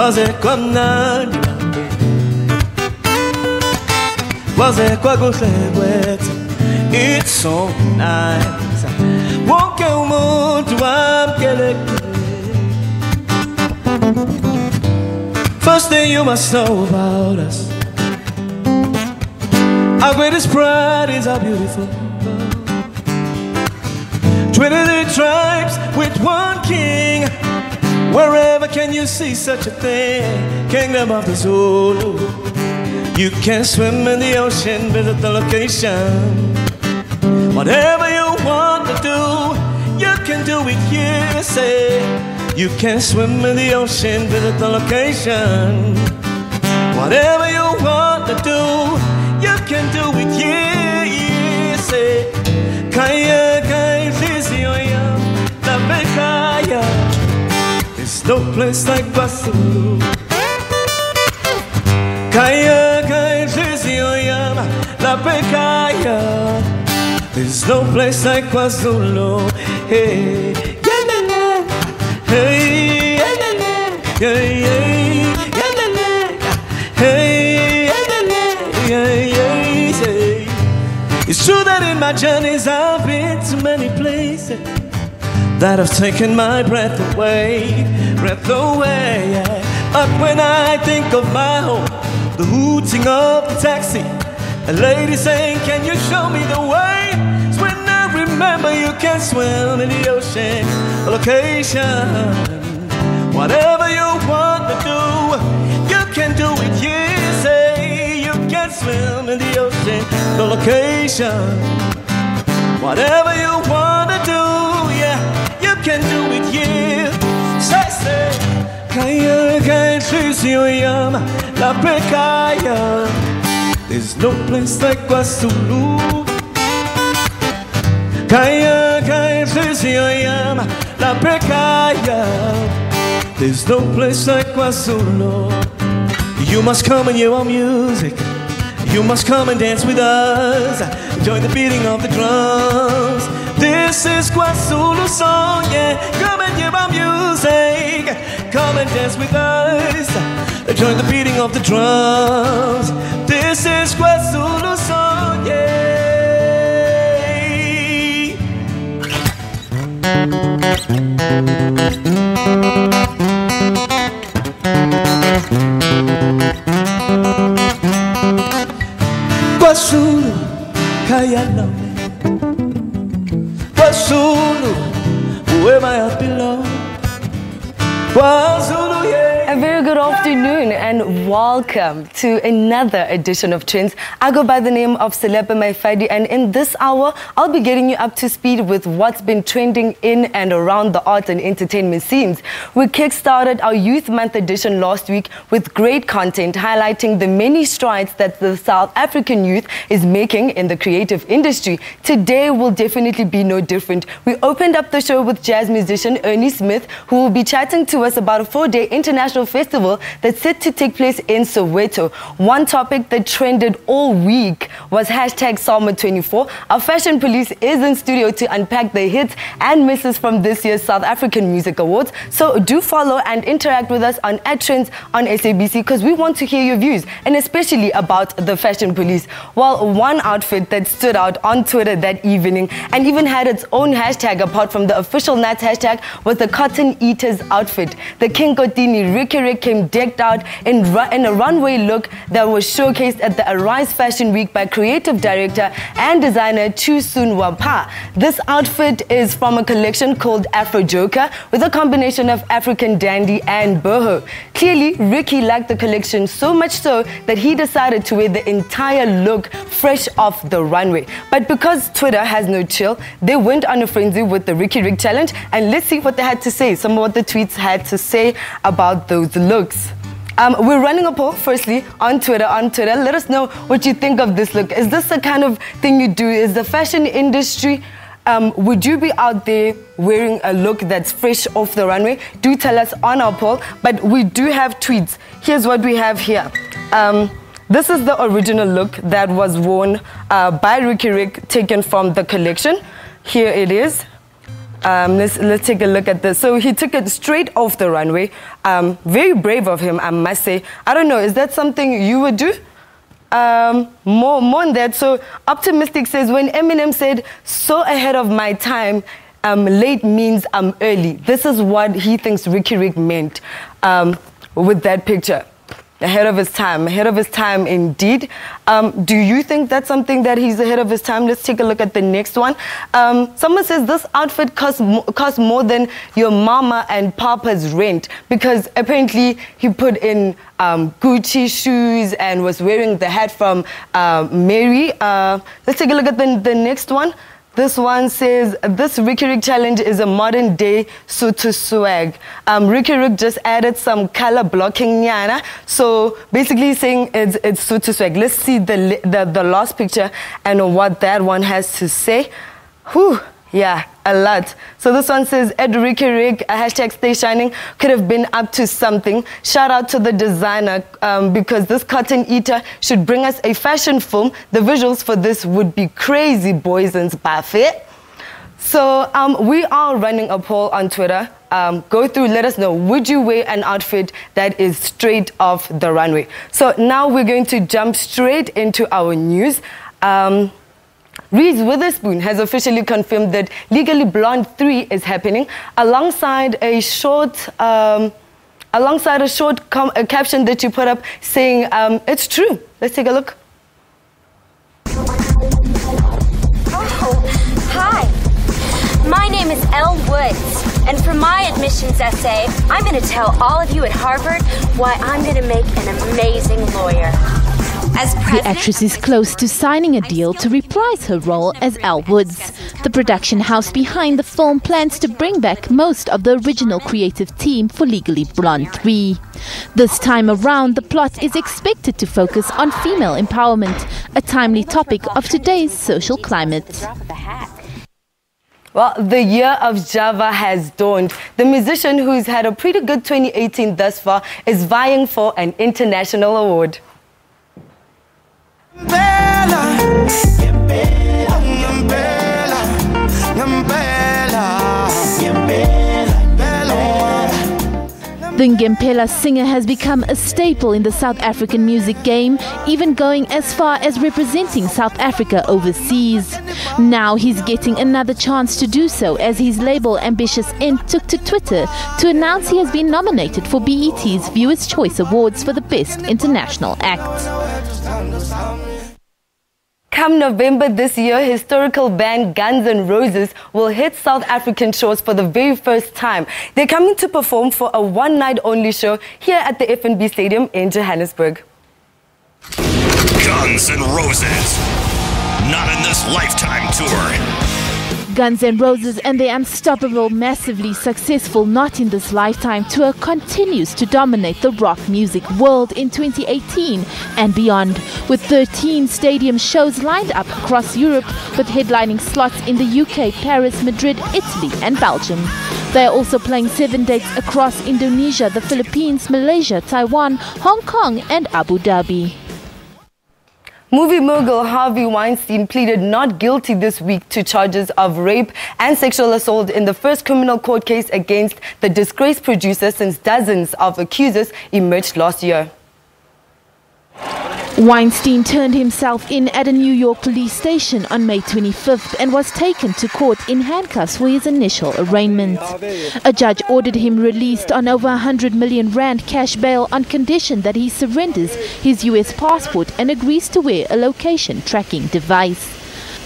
Waze kwa mnandi Waze kwa guhlebwethu It's so nice Wonke umuntu wamkelekile First thing you must know about us Our greatest pride is our beautiful 23 tribes with one king Wherever can you see such a thing? Kingdom of the Zulu You can swim in the ocean, visit the location Whatever you want to do You can do it here, say You can swim in the ocean, visit the location Whatever you want to do You can do it here, say Kaya, kaya, ziziyoya, la bekaya There's no place like KwaZulu Kaya, kaya, ziziyoya, la bekaya There's no place like KwaZulu Hey, hey, hey, hey, hey, It's true that in my journeys I've been to many places that have taken my breath away, yeah. But when I think of my home, the hooting of the taxi, a lady saying, can you show me the way? It's when I remember you can swim in the ocean, location. Whatever you want to do, you can do it, yeah, say you can swim in the ocean, the location. Whatever you want to do, yeah, you can do it, yeah. Say, kaya, kaya, ziziyoya, la bekaya. There's no place like KwaZulu. Kaya, kaya, ziziyoya, la bekaya. There's no place like KwaZulu. You must come and hear our music. You must come and dance with us. Join the beating of the drums. This is KwaZulu song, yeah. Come and hear our music. Come and dance with us. Join the beating of the drums. This is KwaZulu song, yeah. KwaZulu, kaya nami. KwaZulu, where I belong. KwaZulu, yeah. A very good afternoon and welcome to another edition of Trendz. I go by the name of Selepe Maifadi, and in this hour, I'll be getting you up to speed with what's been trending in and around the arts and entertainment scenes. We kick-started our Youth Month edition last week with great content highlighting the many strides that the South African youth is making in the creative industry. Today will definitely be no different. We opened up the show with jazz musician Ernie Smith, who will be chatting to us about a 4-day international festival that's set to take place in Soweto. One topic that trended all week was #Summer24. Our fashion police is in studio to unpack the hits and misses from this year's South African Music Awards. So do follow and interact with us on @Trendz on SABC, because we want to hear your views, and especially about the fashion police. Well, one outfit that stood out on Twitter that evening and even had its own hashtag apart from the official Nats hashtag was the Cotton Eaters outfit. The King Kotini Ricky Rick came decked out in a runway look that was showcased at the Arise Fashion Week by creative director and designer Chusun Wapa. This outfit is from a collection called Afro Joker with a combination of African dandy and boho. Clearly, Ricky liked the collection so much so that he decided to wear the entire look fresh off the runway. But because Twitter has no chill, they went on a frenzy with the Ricky Rick challenge, and let's see what they had to say, some of what the tweets had to say about those looks. We're running a poll, firstly, on Twitter. Let us know what you think of this look. Is this the kind of thing you do? Is the fashion industry, would you be out there wearing a look that's fresh off the runway? Do tell us on our poll. But we do have tweets. Here's what we have here. This is the original look that was worn by Ricky Rick, taken from the collection. Here it is. Let's take a look at this. So he took it straight off the runway. Very brave of him, I must say. I don't know, is that something you would do? More on that. So Optimistic says, when Eminem said, "so ahead of my time," late means I'm early. This is what he thinks Ricky Rick meant with that picture. Ahead of his time indeed. Do you think that's something that he's ahead of his time? Let's take a look at the next one. Someone says this outfit costs more than your mama and papa's rent, because apparently he put in Gucci shoes and was wearing the hat from Mary. Let's take a look at the next one. This one says, this Ricky Rick challenge is a modern day Soweto swag. Ricky Rick just added some color blocking nyana. So basically saying it's Soweto swag. Let's see the last picture and what that one has to say. Whew. Yeah, a lot. So this one says, Ed Ricky Rick, hashtag stay shining, could have been up to something. Shout out to the designer, because this cotton eater should bring us a fashion film. The visuals for this would be crazy, boys and buffet. So we are running a poll on Twitter. Go through, let us know, would you wear an outfit that is straight off the runway? So now we're going to jump straight into our news. Reese Witherspoon has officially confirmed that Legally Blonde 3 is happening, alongside a short caption that you put up saying it's true. Let's take a look. Oh, hi. My name is Elle Woods, and for my admissions essay, I'm going to tell all of you at Harvard why I'm going to make an amazing lawyer. The actress is close to signing a deal to reprise her role as Elle Woods. The production house behind the film plans to bring back most of the original creative team for Legally Blonde 3. This time around, the plot is expected to focus on female empowerment, a timely topic of today's social climate. Well, the year of Java has dawned. The musician, who's had a pretty good 2018 thus far, is vying for an international award. The Ngempela singer has become a staple in the South African music game, even going as far as representing South Africa overseas. Now he's getting another chance to do so, as his label Ambitious End took to Twitter to announce he has been nominated for BET's Viewers' Choice Awards for the Best International Act. Come November this year, historical band Guns N' Roses will hit South African shores for the very first time. They're coming to perform for a one-night-only show here at the FNB Stadium in Johannesburg. Guns N' Roses, not in this lifetime tour. Guns N' Roses and their unstoppable, massively successful Not in This Lifetime tour continues to dominate the rock music world in 2018 and beyond, with 13 stadium shows lined up across Europe, with headlining slots in the UK, Paris, Madrid, Italy and Belgium. They are also playing 7 dates across Indonesia, the Philippines, Malaysia, Taiwan, Hong Kong and Abu Dhabi. Movie mogul Harvey Weinstein pleaded not guilty this week to charges of rape and sexual assault in the first criminal court case against the disgraced producer since dozens of accusers emerged last year. Weinstein turned himself in at a New York police station on May 25th and was taken to court in handcuffs for his initial arraignment. A judge ordered him released on over 100 million rand cash bail on condition that he surrenders his US passport and agrees to wear a location tracking device.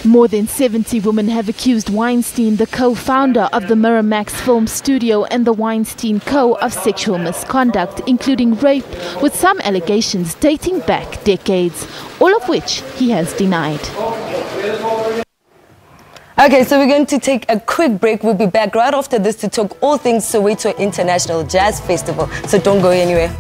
More than 70 women have accused Weinstein, the co-founder of the Miramax film studio, and the Weinstein Co. of sexual misconduct, including rape, with some allegations dating back decades, all of which he has denied. Okay, so we're going to take a quick break. We'll be back right after this to talk all things Soweto International Jazz Festival. So don't go anywhere.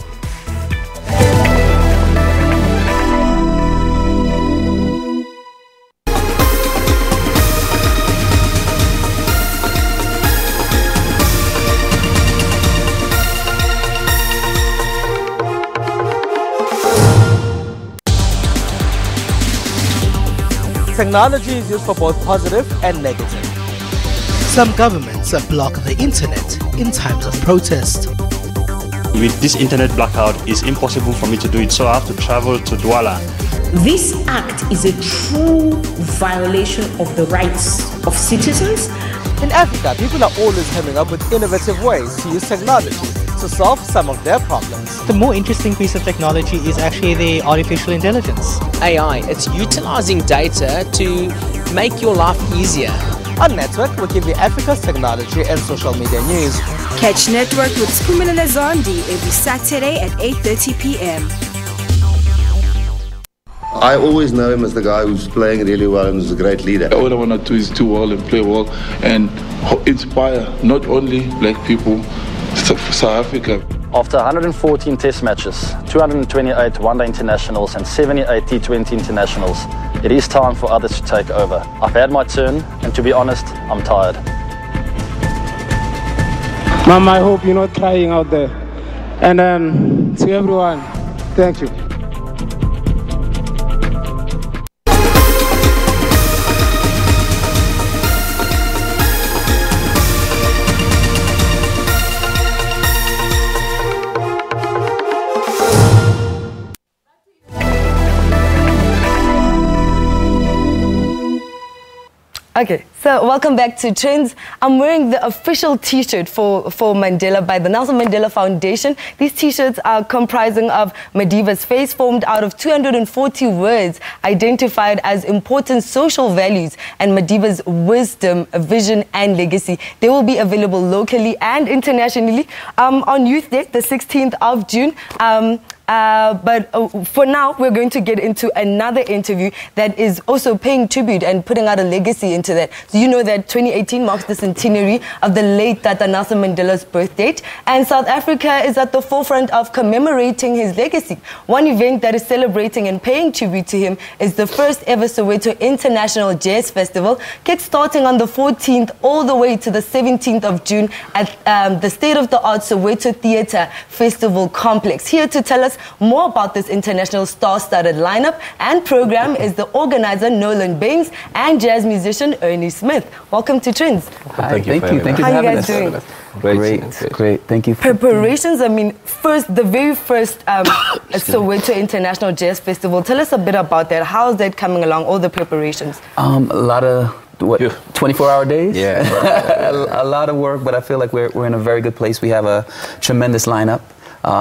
Technology is used for both positive and negative. Some governments block the internet in times of protest. With this internet blackout, it's impossible for me to do it, so I have to travel to Douala. This act is a true violation of the rights of citizens. In Africa, people are always coming up with innovative ways to use technology to solve some of their problems. The more interesting piece of technology is actually the artificial intelligence. AI, it's utilizing data to make your life easier. On Network, we give you Africa's technology and social media news. Catch Network with Spumelele Zondi every Saturday at 8:30 p.m. I always know him as the guy who's playing really well and is a great leader. All I want to do is do well and play well and inspire not only black people, South Africa. After 114 test matches, 228 one-day internationals and 78 T20 internationals, it is time for others to take over. I've had my turn, and to be honest, I'm tired. Mom, I hope you're not crying out there. And to everyone, thank you. Okay, so welcome back to Trendz. I'm wearing the official t-shirt for Mandela by the Nelson Mandela Foundation. These t-shirts are comprising of Madiba's face, formed out of 240 words identified as important social values and Madiba's wisdom, vision and legacy. They will be available locally and internationally on Youth Day, the 16th of June. But for now, we're going to get into another interview that is also paying tribute and putting out a legacy into that. So you know that 2018 marks the centenary of the late Tata Nelson Mandela's birth date, and South Africa is at the forefront of commemorating his legacy. One event that is celebrating and paying tribute to him is the first ever Soweto International Jazz Festival, kick-starting on the 14th all the way to the 17th of June at the state-of-the-art Soweto Theatre Festival Complex. Here to tell us more about this international star-studded lineup and program is the organizer Nolan Baines and jazz musician Ernie Smith. Welcome to Trendz. Thank you. Thank you How are you guys doing? Great. Thank you. Preparations, I mean, the very first Soweto International Jazz Festival. Tell us a bit about that. How is that coming along, all the preparations? A lot of 24-hour days? Yeah. a lot of work, but I feel like we're in a very good place. We have a tremendous lineup.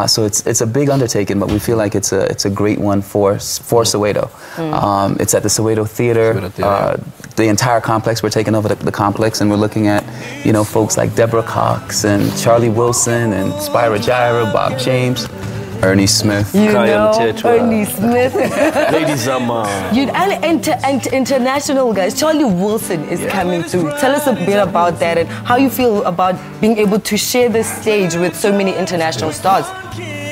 So it's a big undertaking, but we feel like it's a great one for Soweto. It's at the Soweto Theatre. The entire complex, we're taking over the complex, and we're looking at, you know, folks like Deborah Cox and Charlie Wilson and Spyra Gyra, Bob James, Ernie Smith. You know, Ernie Smith. Lady Zama. And international guys. Charlie Wilson is coming through. Tell us a bit about that and how you feel about being able to share the stage with so many international stars.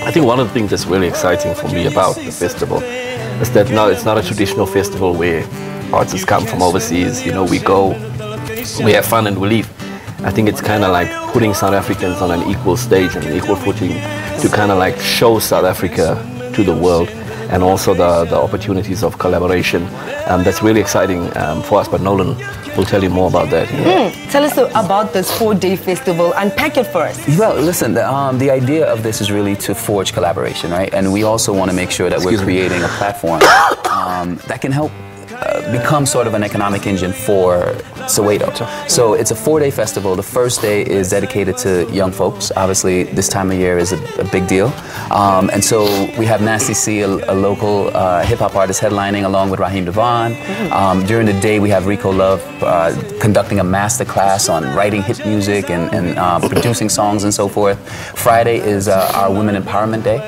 I think one of the things that's really exciting for me about the festival is that now it's not a traditional festival where artists come from overseas, you know, we go, we have fun and we leave. I think it's kind of like putting South Africans on an equal stage and an equal footing to kind of like show South Africa to the world, and also the opportunities of collaboration. That's really exciting for us, but Nolan will tell you more about that. Tell us about this 4-day festival. Unpack it for us. Well, listen, the idea of this is really to forge collaboration, right? And we also want to make sure that we're creating a platform that can help become sort of an economic engine for Soweto. So it's a 4-day festival. The first day is dedicated to young folks. Obviously, this time of year is a big deal. And so we have Nasty C, a local hip-hop artist, headlining along with Raheem Devon. During the day, we have Rico Love conducting a master class on writing hit music and producing songs and so forth. Friday is our Women Empowerment Day.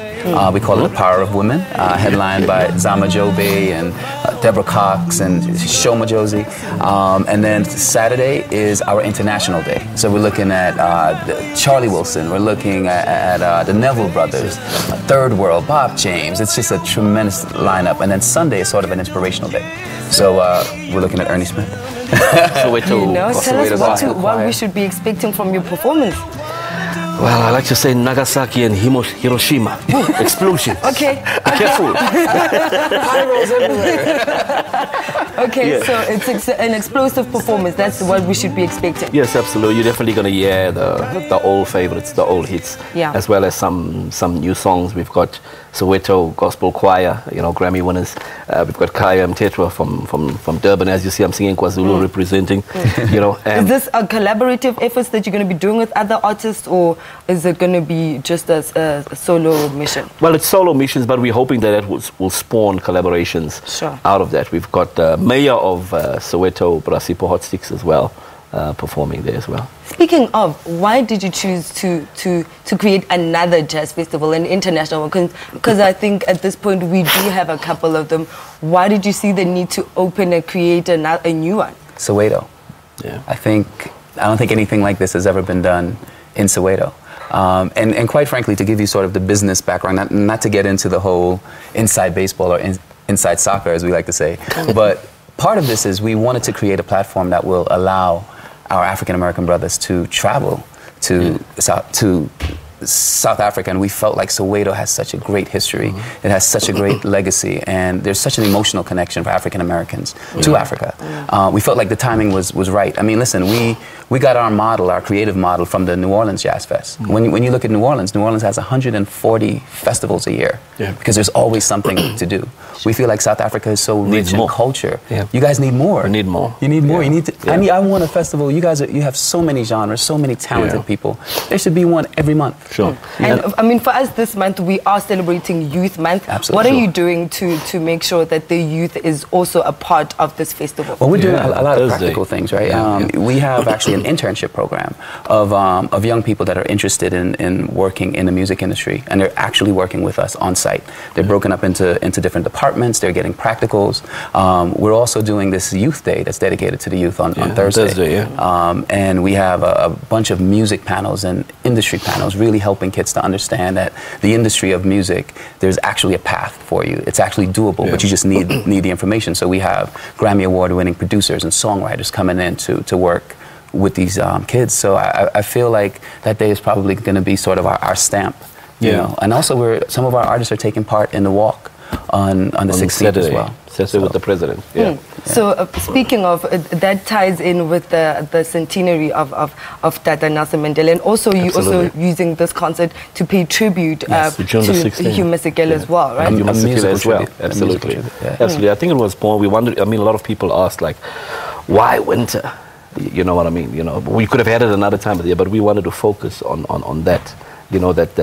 We call it the Power of Women, headlined by Zama Jobe and Deborah Cox and Shoma Josie. And then Saturday is our International Day. So we're looking at Charlie Wilson, we're looking at the Neville Brothers, Third World, Bob James. It's just a tremendous lineup. And then Sunday is sort of an inspirational day. So we're looking at Ernie Smith. Tell us what we should be expecting from your performance. Well, I like to say Nagasaki and Hiroshima. Explosion. Okay. Careful. Pyros everywhere. Okay, so it's an explosive performance. That's what we should be expecting. Yes, absolutely. You're definitely going to hear the old favorites, the old hits, as well as some new songs. We've got Soweto Gospel Choir, Grammy winners. We've got Kaya Mtetwa from Durban. As you see, I'm singing KwaZulu representing. Is this a collaborative effort that you're going to be doing with other artists, or is it going to be just a solo mission? Well, it's solo missions, but we're hoping that it will spawn collaborations out of that. We've got the mayor of Soweto, Brasipo Hot Sticks as well, performing there as well. Speaking of, why did you choose to create another jazz festival, an international one? Because I think at this point we do have a couple of them. Why did you see the need to open and create a new one? Soweto. Yeah. I don't think anything like this has ever been done in Soweto. And quite frankly, to give you sort of the business background, not to get into the whole inside baseball or inside soccer, as we like to say, but part of this is we wanted to create a platform that will allow our African-American brothers to travel to South Africa, and we felt like Soweto has such a great history. It has such a great legacy, and there's such an emotional connection for African Americans to Africa. We felt like the timing was right. I mean, listen, we got our model, our creative model, from the New Orleans Jazz Fest. When you look at New Orleans has 140 festivals a year because there's always something to do. We feel like South Africa is so rich in culture. You guys need more. We need more. You need more. You need to. I want a festival. You guys, you have so many genres, so many talented people. There should be one every month. Sure. And I mean, for us this month, we are celebrating Youth Month. Absolutely. What are you doing to make sure that the youth is also a part of this festival? Well, we're doing a lot of practical things, right? We have actually an internship program of young people that are interested in working in the music industry, and they're actually working with us on site. They're broken up into different departments. They're getting practicals. We're also doing this Youth Day that's dedicated to the youth on Thursday. And we have a bunch of music panels and industry panels really helping kids to understand that the industry of music, there's actually a path for you. It's actually doable, but you just need the information. So we have Grammy Award-winning producers and songwriters coming in to work with these kids. So I feel like that day is probably going to be sort of our stamp, you know. And also some of our artists are taking part in the walk on the 16th as well. Saturday with the president. So speaking of, that ties in with the centenary of Tata Nelson Mandela, and also you also using this concert to pay tribute to Hugh Masekela as well, right? Hugh Masekela as well, absolutely. Absolutely. I think it was born, we wondered, I mean, a lot of people asked, like, why winter? You know what I mean? You know, we could have had it another time of the year, but we wanted to focus on that. You know, that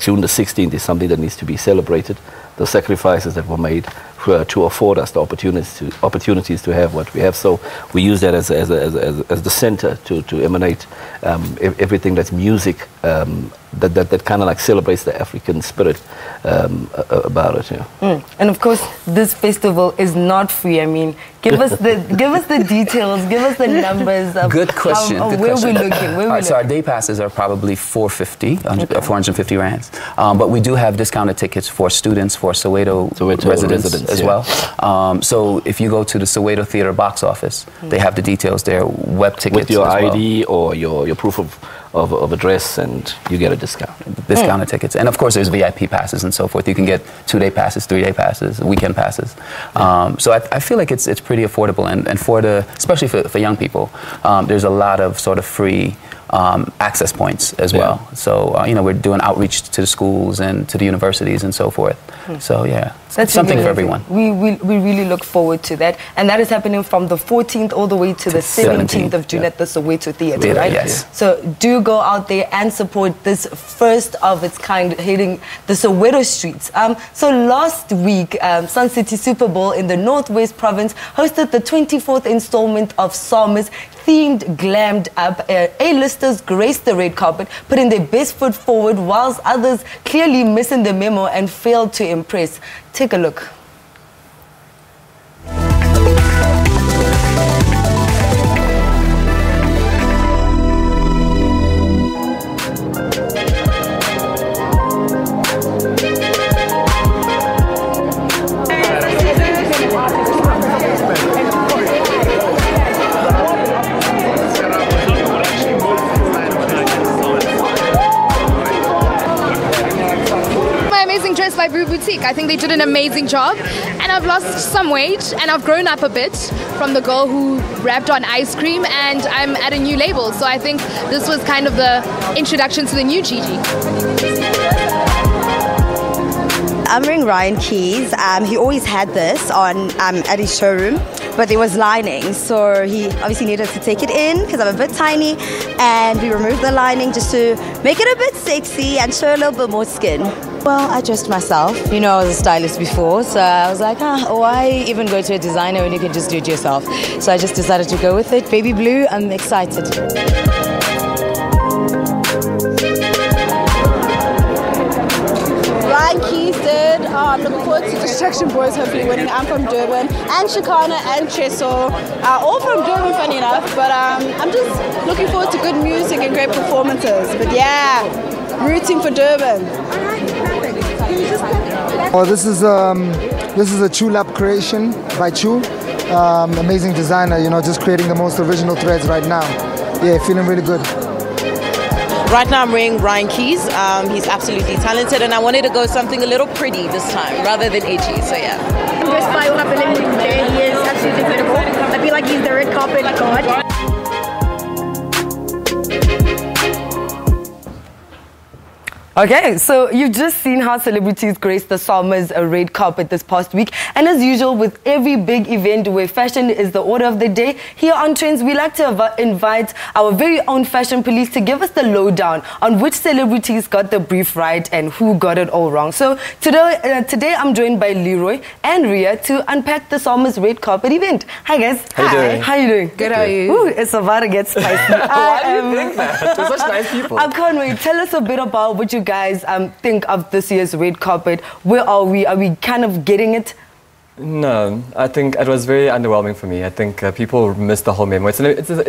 June the 16th is something that needs to be celebrated. The sacrifices that were made to afford us the opportunities to have what we have. So we use that as the center to emanate everything that's music that kind of like celebrates the African spirit about it. And of course, this festival is not free. I mean, give us the details, give us the numbers of good question. Where we're looking. So our day passes are probably 450 rands, but we do have discounted tickets for students, for Soweto residents as well. So if you go to the Soweto Theater box office, they have the details there, web tickets with your ID or your proof of address, and you get a discount. Discounted tickets. And of course there's VIP passes and so forth. You can get 2-day passes, 3-day passes, weekend passes. So I feel like it's pretty affordable, and especially for young people, there's a lot of sort of free access points as well. So you know, we're doing outreach to the schools and to the universities and so forth. So yeah, that's something for everyone. We really look forward to that, and that is happening from the 14th all the way to the 17th of June at the Soweto Theater, right? Yes. So do go out there and support this first of its kind hitting the Soweto streets. So last week, Sun City Super Bowl in the Northwest Province hosted the 24th installment of SABC themed Glammed Up. A-listers graced the red carpet, putting their best foot forward, whilst others clearly missing the memo and failed to impress. Take a look. I think they did an amazing job. And I've lost some weight and I've grown up a bit from the girl who rapped on ice cream, and I'm at a new label. So I think this was kind of the introduction to the new Gigi. I'm wearing Ryan Keys. He always had this on at his showroom, but there was lining, so he obviously needed to take it in because I'm a bit tiny, and we removed the lining just to make it a bit sexy and show a little bit more skin. Well, I dressed myself. You know, I was a stylist before, so I was like, why even go to a designer when you can just do it yourself? So I just decided to go with it. Baby blue, I'm excited. Ryan Keys did. Looking forward to Distraction Boys hopefully winning. I'm from Durban, and Shikana and Cheso, all from Durban, funny enough. But I'm just looking forward to good music and great performances. But yeah, rooting for Durban. Oh, this is a Chu Lab creation by Chu. Amazing designer, you know, just creating the most original threads right now. Yeah, feeling really good. Right now I'm wearing Ryan Keys. He's absolutely talented, and I wanted to go something a little pretty this time rather than edgy, so yeah. I'm dressed by today. He is absolutely incredible. I feel like he's the red carpet god. Okay, so you've just seen how celebrities graced the Salma's red carpet this past week. And as usual, with every big event where fashion is the order of the day, here on Trendz, we like to invite our very own fashion police to give us the lowdown on which celebrities got the brief right and who got it all wrong. So today I'm joined by Leroy and Ria to unpack the Salma's red carpet event. Hi guys. How you doing? How you doing? Good, how are you? Ooh, it's about to get spicy. Why do you think that? They're such nice people. I can't wait. Tell us a bit about what you guys think of this year's red carpet. Where are we? Are we kind of getting it? No, I think it was very underwhelming for me. I think people missed the whole memo. It's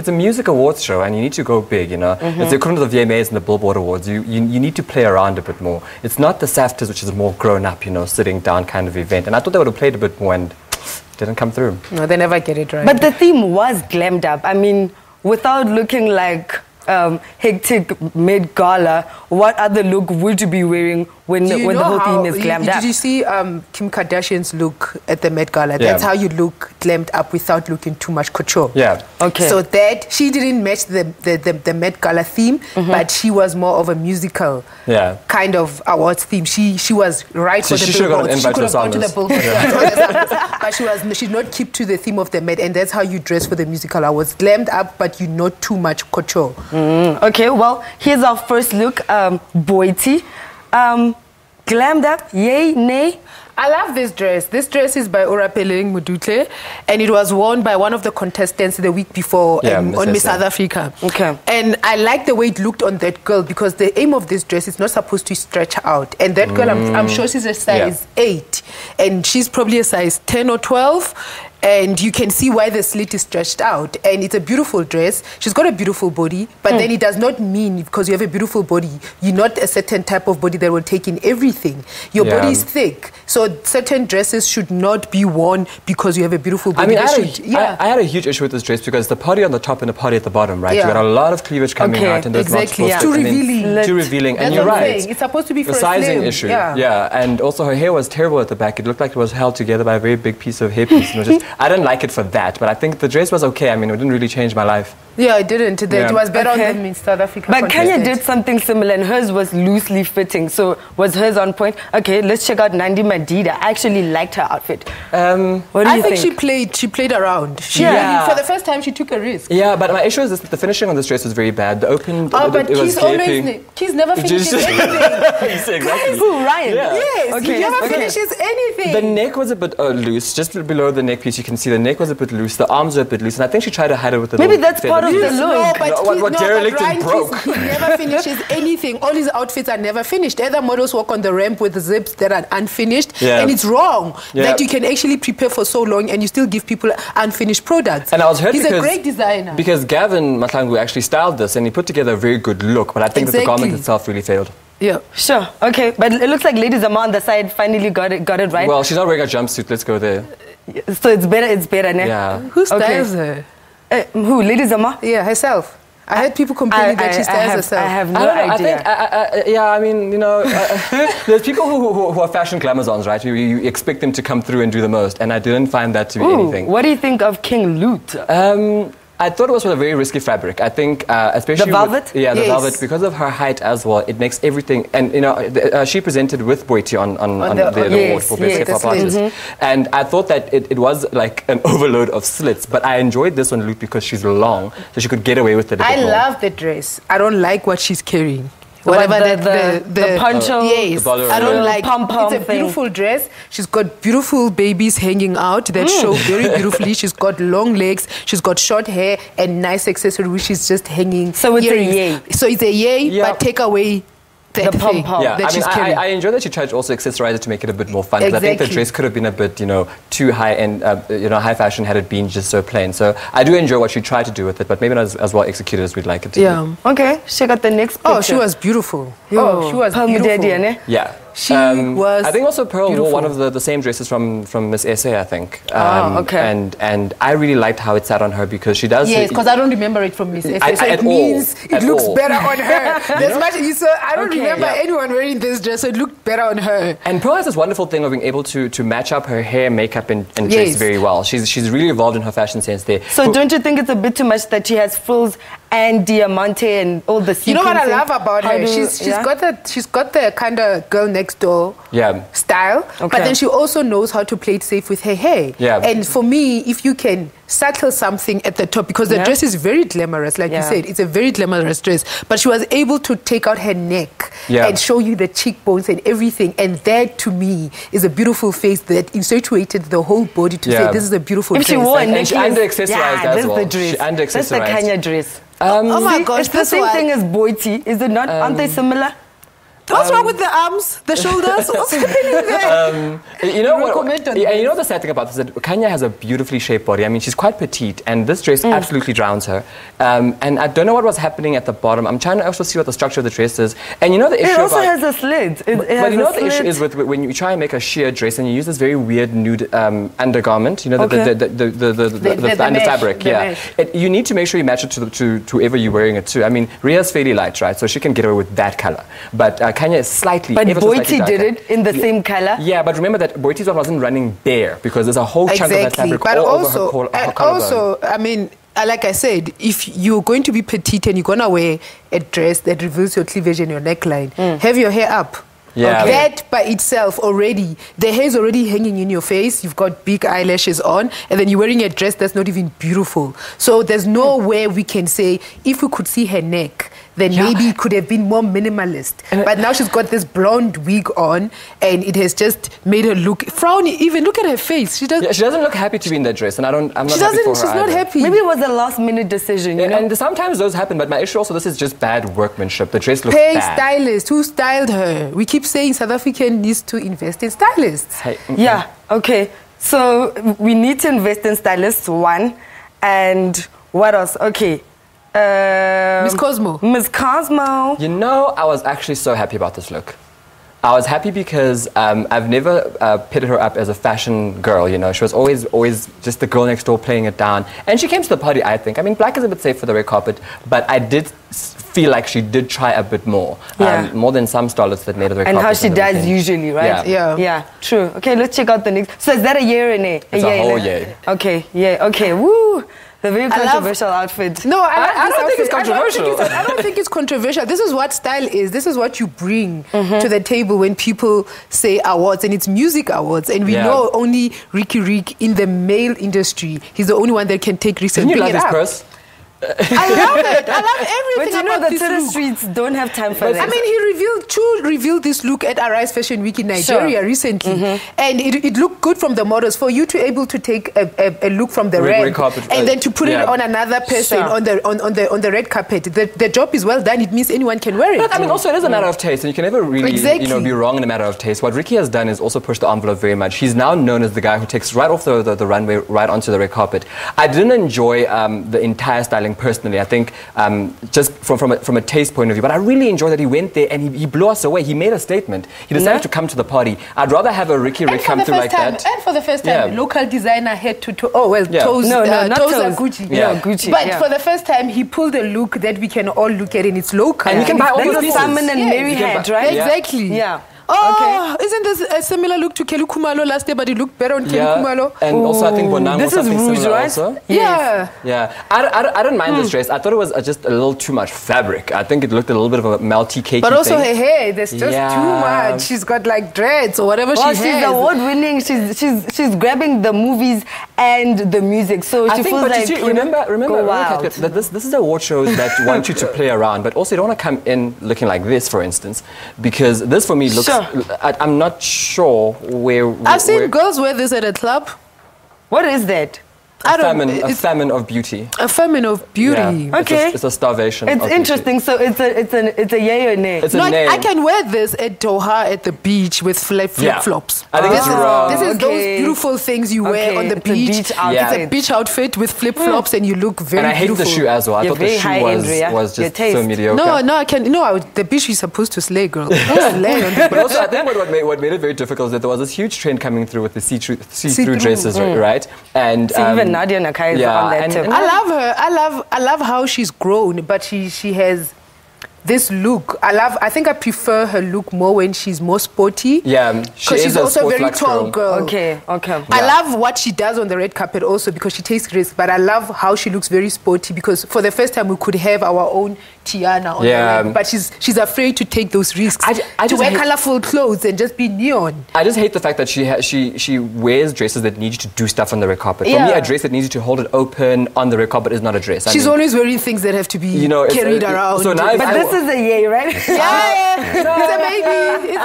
a music awards show, and you need to go big, you know. It's the equivalent of the VMAs and the Billboard Awards. You need to play around a bit more. It's not the SAFTAs, which is more grown up, you know, sitting down kind of event. And I thought they would have played a bit more, and it didn't come through. No, they never get it right. But the theme was glammed up. I mean, without looking like hectic mid-gala, what other look would you be wearing when the whole theme is glammed up? Did you see Kim Kardashian's look at the Met Gala? Yeah. That's how you look glammed up without looking too much couture. Yeah. Okay. So that she didn't match the Met Gala theme, but she was more of a musical kind of awards theme. She was right for the billboard. She could have gone to the billboard. But she did not keep to the theme of the Met, and that's how you dress for the musical awards. Glammed up, but you not too much couture. Okay, well, here's our first look. Boity. Glammed up, yay, nay? I love this dress. This dress is by Orapeleng Mudutle, and it was worn by one of the contestants the week before on Miss South Africa. Okay. And I like the way it looked on that girl, because the aim of this dress is not supposed to stretch out. And that girl, I'm sure she's a size 8, and she's probably a size 10 or 12. And you can see why the slit is stretched out. And it's a beautiful dress. She's got a beautiful body. But then it does not mean because you have a beautiful body, you're not a certain type of body that will take in everything. Your body is thick. So certain dresses should not be worn because you have a beautiful body. I mean, I had a huge issue with this dress because the party on the top and the party at the bottom, right? You got a lot of cleavage coming out. And exactly. Too revealing. Too revealing. That's and you're right. It's supposed to be for the sizing slim. issue. Yeah. And also her hair was terrible at the back. It looked like it was held together by a very big piece of hairpiece. You know, I didn't like it for that, but I think the dress was okay. I mean, it didn't really change my life. Yeah, it didn't. It was better on them in South Africa. But Kenya did something similar, and hers was loosely fitting. So was hers on point? Okay, let's check out Nandi Madida. I actually liked her outfit. What do you think? She played around. For the first time, she took a risk. Yeah, but my issue is that the finishing on this dress was very bad. The open, Keys never finishes anything. Exactly. Who, Ryan? Yeah. Yes, he never finishes anything. The neck was a bit loose. Just below the neck piece, you can see the neck was a bit loose. The arms were a bit loose, and I think she tried to hide it with the maybe that's part of the look. What derelict and broke. He never finishes anything. All his outfits are never finished. Other models walk on the ramp with the zips that are unfinished, and it's wrong that you can actually prepare for so long and you still give people unfinished products. And I was hurt He's a great designer. Because Gavin Matlangu actually styled this and he put together a very good look, but I think that the garment itself really failed. Yeah, sure. Okay, but it looks like Lady Zama on the side finally got it right. Well, she's not wearing a jumpsuit. Let's go there. So it's better, ne? Yeah. Who styles her? Who, Lady Zama? Yeah, herself. I heard people complaining that she styles herself. I have no idea. I mean, you know, there's people who are fashion glamazons, right? You expect them to come through and do the most, and I didn't find that to be anything. What do you think of King Loot? I thought it was a very risky fabric. I think, especially the velvet. The velvet, because of her height as well. It makes everything. And you know, she presented with Boiti on the award for best hip hop artist. And I thought that it was like an overload of slits. But I enjoyed this one, Luke, because she's long, so she could get away with it. I love the dress. I don't like what she's carrying. Whatever the poncho, yes, I don't like. It's a beautiful dress. She's got beautiful babies hanging out that show very beautifully. She's got long legs. She's got short hair and nice accessory, which is just hanging. So it's a yay. So it's a yay, but take away the pom-pom that she's carrying. I enjoy that she tried to also accessorize it to make it a bit more fun. Because I think the dress could have been a bit, you know, too high and high fashion had it been just so plain. So I do enjoy what she tried to do with it, but maybe not as well executed as we'd like it to be. Okay, she got the next picture. Oh, she was beautiful. She was beautiful. Yeah. She was. I think also Pearl beautiful. wore one of the same dresses from Miss SA, I think. Okay. And I really liked how it sat on her because she does. Yes, because I don't remember it from Miss SA. So it means it looks better on her. There's much. I don't remember anyone wearing this dress, so it looked better on her. And Pearl has this wonderful thing of being able to match up her hair, makeup, and dress very well. She's really evolved in her fashion sense there. So don't you think it's a bit too much that she has frills and diamante and all the sequencing? You know what I love about her? She's got the kind of girl next door style, but then she also knows how to play it safe with her hair. And for me, if you can settle something at the top, because the dress is very glamorous, like you said, it's a very glamorous dress, but she was able to take out her neck and show you the cheekbones and everything, and that to me is a beautiful face that infatuated the whole body to say this is a beautiful dress. She wore a necklace. She under-accessorized as well. She under-accessorized. That's the Kanya dress. Oh my gosh, it's the same thing as Boiti, is it not? Aren't they similar? What's wrong with the arms, the shoulders? What's happening there? You know the sad thing about this is that Kanya has a beautifully shaped body. I mean, she's quite petite, and this dress absolutely drowns her. And I don't know what was happening at the bottom. I'm trying to also see what the structure of the dress is. And you know the issue it also has a slit. But you know what the issue is with when you try and make a sheer dress and you use this very weird nude undergarment. You know the under fabric. You need to make sure you match it to whoever you're wearing it to. I mean, Ria's fairly light, right? So she can get away with that color. But Kanya is slightly. But Boiti did it in the same color. Yeah, but remember that Boiti's one wasn't running bare because there's a whole chunk of that fabric but all also, over her and also, I mean, like I said, if you're going to be petite and you're gonna wear a dress that reveals your cleavage and your neckline, have your hair up. That by itself already, the hair is already hanging in your face. You've got big eyelashes on, and then you're wearing a dress that's not even beautiful. So there's no way we can say if we could see her neck, then maybe it could have been more minimalist. But now she's got this blonde wig on, and it has just made her look frowny. Even look at her face. She doesn't look happy to be in that dress, and I'm not happy for her. She's not happy. Maybe it was a last-minute decision. You know? And sometimes those happen. But my issue also, this is just bad workmanship. The dress looks bad. Pay stylist. Who styled her? We keep saying South Africa needs to invest in stylists. Yeah. Okay. So we need to invest in stylists. One, and what else? Okay. Miss Cosmo. Miss Cosmo. You know, I was actually so happy about this look. I was happy because I've never pitted her up as a fashion girl, you know. She was always just the girl next door playing it down. And she came to the party, I think. I mean, black is a bit safe for the red carpet, but I did feel like she did try a bit more. More than some stylists that made it the red carpet. And how she does usually, right? Yeah, true. Okay, let's check out the next. So is that a year in it? It's a whole year. Okay, okay, woo. The very controversial outfit. No, I don't think it's controversial. I don't think it's controversial. This is what style is. This is what you bring to the table when people say awards, and it's music awards. And we know only Ricky Rick in the male industry. He's the only one that can take risks and bring it up. Purse? I love it. I love everything. But you know the Twitter streets don't have time for that. I mean, he revealed this look at Arise Fashion Week in Nigeria recently, and it looked good from the models. For you to able to take a look from the red carpet, and then to put it on another person on the red carpet, the job is well done. It means anyone can wear it. But I mean, also it is a matter of taste, and you can never really be wrong in a matter of taste. What Ricky has done is also push the envelope very much. He's now known as the guy who takes right off the runway right onto the red carpet. I didn't enjoy the entire styling him personally. I think just from a taste point of view. But I really enjoyed that he went there and he blew us away. He made a statement. He decided to come to the party. I'd rather have a Ricky Rick come through like that. And for the first time, local designer had to toes are Gucci. Yeah, Gucci. But for the first time, he pulled a look that we can all look at, and it's local. And you can buy all the pieces. Simon and Mary had, right? Exactly. Yeah. Oh, isn't this a similar look to Kelly Kumalo last year, but it looked better on Kelly Kumalo? And also I think Bonang was something similar right? also. Yeah. Yeah. I don't mind this dress. I thought it was just a little too much fabric. I think it looked a little bit of a melty cakey But also thing. her hair, there's just too much. She's got like dreads or whatever she has. She's award-winning. She's grabbing the movies and the music. So she feels like, remember, wild. that this is award shows that want you to play around, but also you don't want to come in looking like this, for instance, because this for me looks. I'm not sure where. I've seen girls wear this at a club. What is that? A famine of beauty. A famine of beauty. Yeah. Okay. It's a starvation. It's interesting. So it's a yay or nay. It's a nay. I can wear this at Doha at the beach with flip-flops. I think it's wrong. This is those beautiful things you wear on the beach. It's a beach outfit with flip-flops and you look very beautiful. And I hate the shoe as well. I thought the shoe was just so mediocre. The beach is supposed to slay, girl. But also I think what made it very difficult is that there was this huge trend coming through with the see-through dresses, right? And so even Nadia Nakai is on that too. I love her. I love how she's grown, but she has this look. I think I prefer her look more when she's more sporty. Yeah, because she's also a very tall girl. Okay. I love what she does on the red carpet also because she takes risks, but I love how she looks very sporty because for the first time we could have our own Tiana on the red, but she's afraid to take those risks. I to wear colorful clothes and just be neon. I just hate the fact that she wears dresses that need you to do stuff on the red carpet. For me, a dress that needs you to hold it open on the red carpet is not a dress. She's always wearing things that have to be carried around. So now this is a yay, right? Yeah. It's a baby.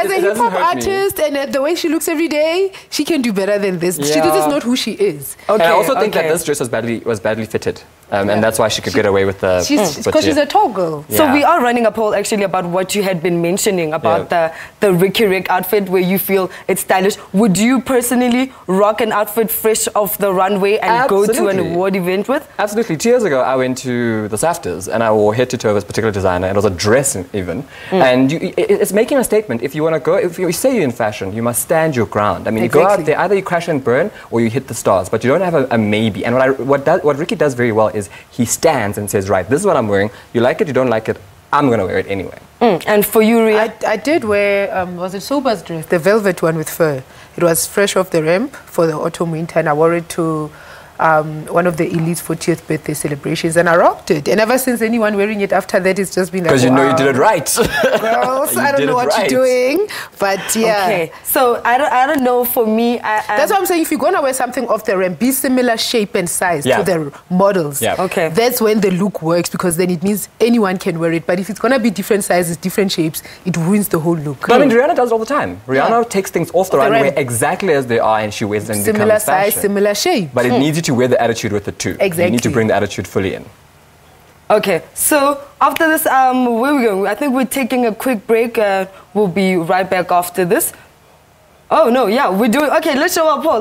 As a hip-hop artist and the way she looks every day, she can do better than this. This is not who she is. And I also think that this dress was badly fitted. And that's why she could get away with the... Because she's a tall girl. Yeah. So we are running a poll actually about what you had been mentioning about the Ricky Rick outfit where you feel it's stylish. Would you personally rock an outfit fresh off the runway and go to an award event with? Absolutely. 2 years ago, I went to the SAFTAs and I wore head to toe with this particular designer and it was a dress even. And it's making a statement. If you want to go, if you say you're in fashion, you must stand your ground. I mean, you go out there, either you crash and burn or you hit the stars, but you don't have a maybe. And what Ricky does very well is he stands and says, right, this is what I'm wearing. You like it, you don't like it, I'm going to wear it anyway. And for you, Ria? I did wear, was it Soba's dress? The velvet one with fur. It was fresh off the ramp for the autumn winter and I wore it to one of the Elite's 40th birthday celebrations and I rocked it. And ever since anyone wearing it after that, it's just been like, because you know you did it right. Girls, I don't know what you're doing, but yeah. Okay, so I don't know, for me... That's what I'm saying, if you're going to wear something off the ramp, be similar shape and size to the models. Yeah. Okay. That's when the look works because then it means anyone can wear it. But if it's going to be different sizes, different shapes, it ruins the whole look. But I mean, Rihanna does all the time. Rihanna takes things off the runway exactly as they are and she wears them and similar becomes size, fashion. similar shape. But it needs you to wear the attitude with it too. Exactly. You need to bring the attitude fully in. Okay, so after this, where are we going? I think we're taking a quick break. We'll be right back after this. Oh, no, yeah, we're doing... Okay, let's show our poll.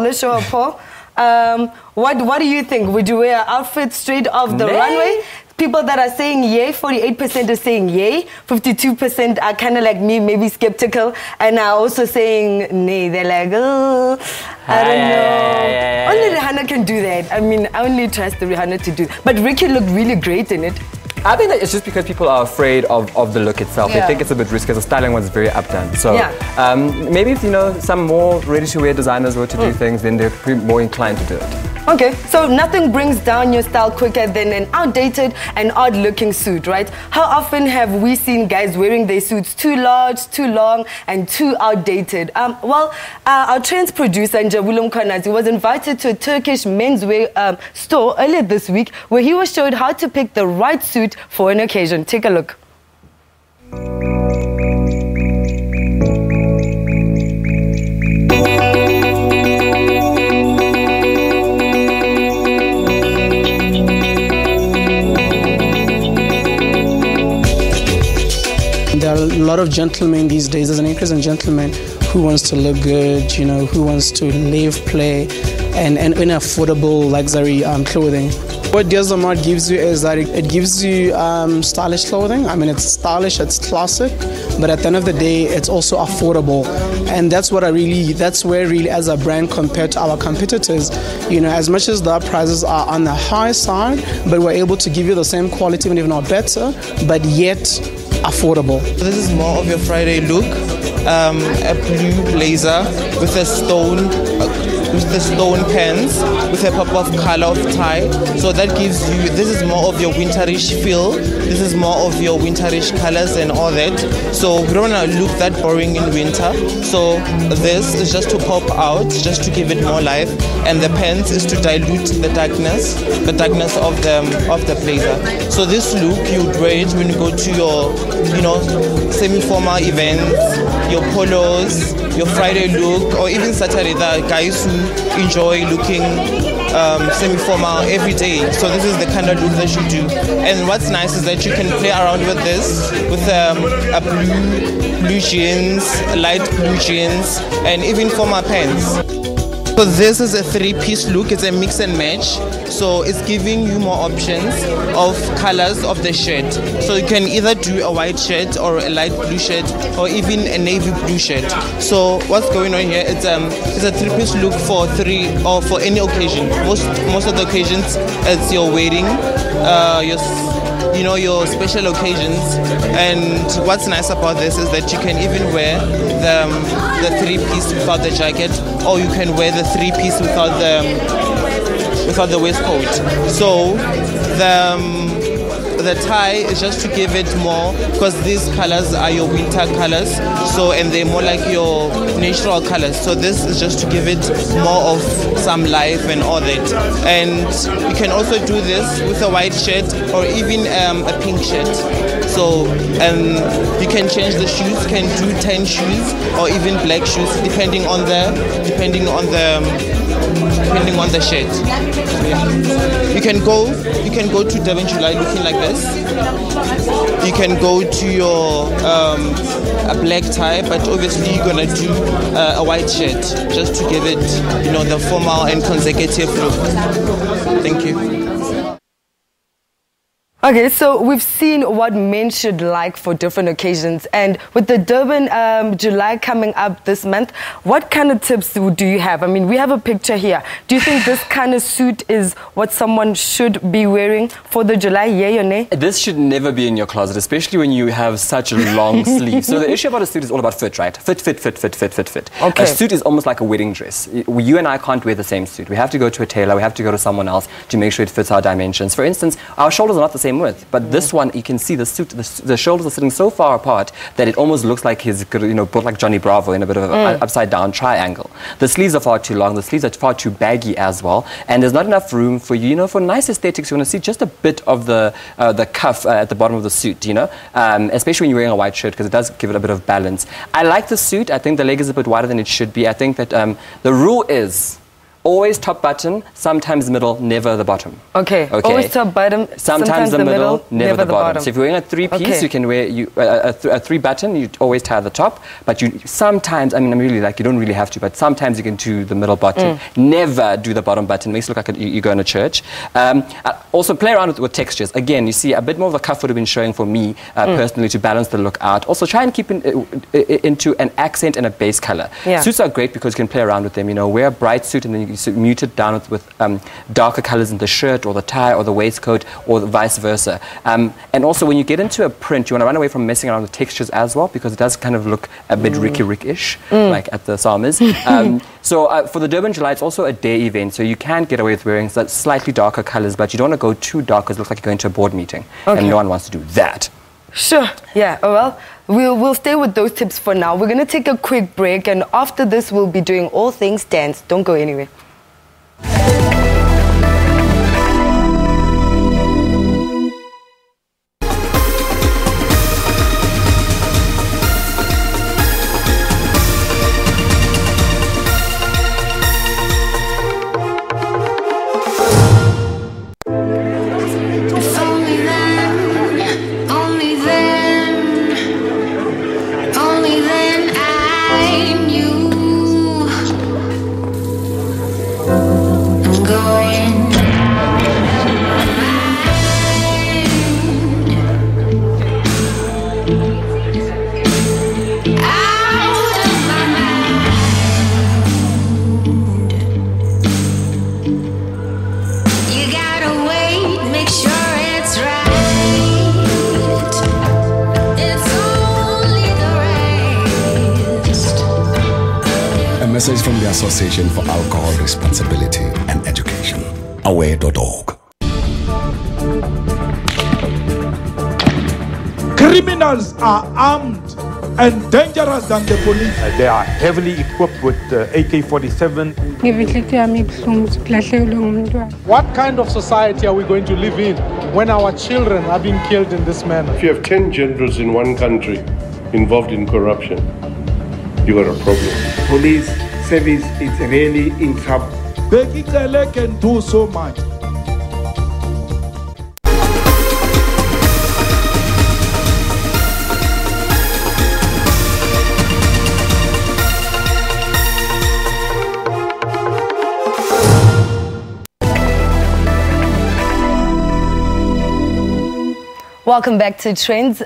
What do you think? Would you wear an outfit straight off the runway? People that are saying yay, 48% are saying yay, 52% are kind of like me, maybe skeptical, and are also saying nay. They're like, oh, I don't know. Only Rihanna can do that. I mean, I only trust the Rihanna to do that. But Ricky looked really great in it. I think that it's just because people are afraid of the look itself. They think it's a bit risky because the styling was very updone. So maybe if some more ready-to-wear designers were to do things, then they're more inclined to do it. Okay, so nothing brings down your style quicker than an outdated and odd-looking suit, right? How often have we seen guys wearing their suits too large, too long, and too outdated? Our Trendz producer, Njabulum Kanazi, was invited to a Turkish menswear store earlier this week where he was showed how to pick the right suit for an occasion. Take a look. There are a lot of gentlemen these days. There's an increase in gentlemen who wants to look good, who wants to live, play, and in affordable luxury clothing. What Jazz gives you is that it gives you stylish clothing. I mean, it's stylish, it's classic, but at the end of the day, it's also affordable. And that's where really, as a brand compared to our competitors, you know, as much as the prices are on the high side, but we're able to give you the same quality, even if not better, but yet affordable. This is more of your Friday look. A blue blazer with a stone pants with a pop of color of tie. So that gives you, this is more of your winterish feel. This is more of your winterish colors and all that. So we don't want to look that boring in winter. So this is just to pop out, just to give it more life. And the pants is to dilute the darkness of the blazer. So this look, you would wear it when you go to your, you know, semi-formal events, your polos, your Friday look, or even Saturday. There are guys who enjoy looking semi-formal every day. So this is the kind of look that you do. And what's nice is that you can play around with this with a blue jeans, light blue jeans, and even formal pants. So this is a three-piece look. It's a mix and match. So it's giving you more options of colors of the shirt. So you can either do a white shirt or a light blue shirt or even a navy blue shirt. So what's going on here? It's a three-piece look for any occasion. Most of the occasions, it's your wedding, your special occasions. And what's nice about this is that you can even wear the three-piece without the jacket, or you can wear the three-piece without the waistcoat. So the tie is just to give it more, because these colors are your winter colors, so, and they're more like your natural colors. So this is just to give it more of some life and all that. And you can also do this with a white shirt or even a pink shirt. So you can change the shoes, can do 10 shoes or even black shoes depending on the shirt. You can go to Durban July looking like this. You can go to your a black tie, but obviously you're gonna do a white shirt just to give it, the formal and consecutive look. Thank you. Okay, so we've seen what men should like for different occasions, and with the Durban July coming up this month, what kind of tips do you have? I mean, we have a picture here. Do you think this kind of suit is what someone should be wearing for the July, yay or nay? This should never be in your closet, especially when you have such long sleeves. So the issue about a suit is all about fit, right? Fit. Okay. A suit is almost like a wedding dress. You and I can't wear the same suit. We have to go to a tailor, we have to go to someone else to make sure it fits our dimensions. For instance, our shoulders are not the same width, but this one, you can see the suit, the shoulders are sitting so far apart that it almost looks like he's, built like Johnny Bravo in a bit of an upside down triangle. The sleeves are far too long, the sleeves are far too baggy as well, and there's not enough room for you, for nice aesthetics. You want to see just a bit of the cuff at the bottom of the suit, especially when you're wearing a white shirt, because it does give it a bit of balance. I like the suit. I think the leg is a bit wider than it should be. I think that the rule is always top button, sometimes middle, never the bottom. Okay. Always top button, sometimes the middle, never the bottom. So if you're wearing a three-piece, you can wear a three-button, you always tie at the top, but you sometimes, you don't really have to, but sometimes you can do the middle button. Never do the bottom button. It makes it look like you go in a church. Also play around with textures. Again, you see a bit more of the cuff would have been showing for me personally to balance the look out. Also try and keep into an accent and a base color. Yeah. Suits are great because you can play around with them. Wear a bright suit and then you mute it down with darker colors in the shirt or the tie or the waistcoat or vice versa. And also when you get into a print, you want to run away from messing around with textures as well, because it does kind of look a bit Ricky Rick-ish, like at the Psalmers. So for the Durban July, it's also a day event, so you can get away with wearing slightly darker colors, but you don't want to go too dark because it looks like you're going to a board meeting, and no one wants to do that. Sure. Yeah. Well, we'll stay with those tips for now. We're going to take a quick break, and after this, we'll be doing all things dance. Don't go anywhere. message from the Association for Alcohol Responsibility and Education, aware.org. Criminals are armed and dangerous than the police. They are heavily equipped with AK-47. What kind of society are we going to live in when our children are being killed in this manner? If you have 10 generals in one country involved in corruption, you got a problem. Police service is really in trouble. Bekikele can do so much. Welcome back to Trendz.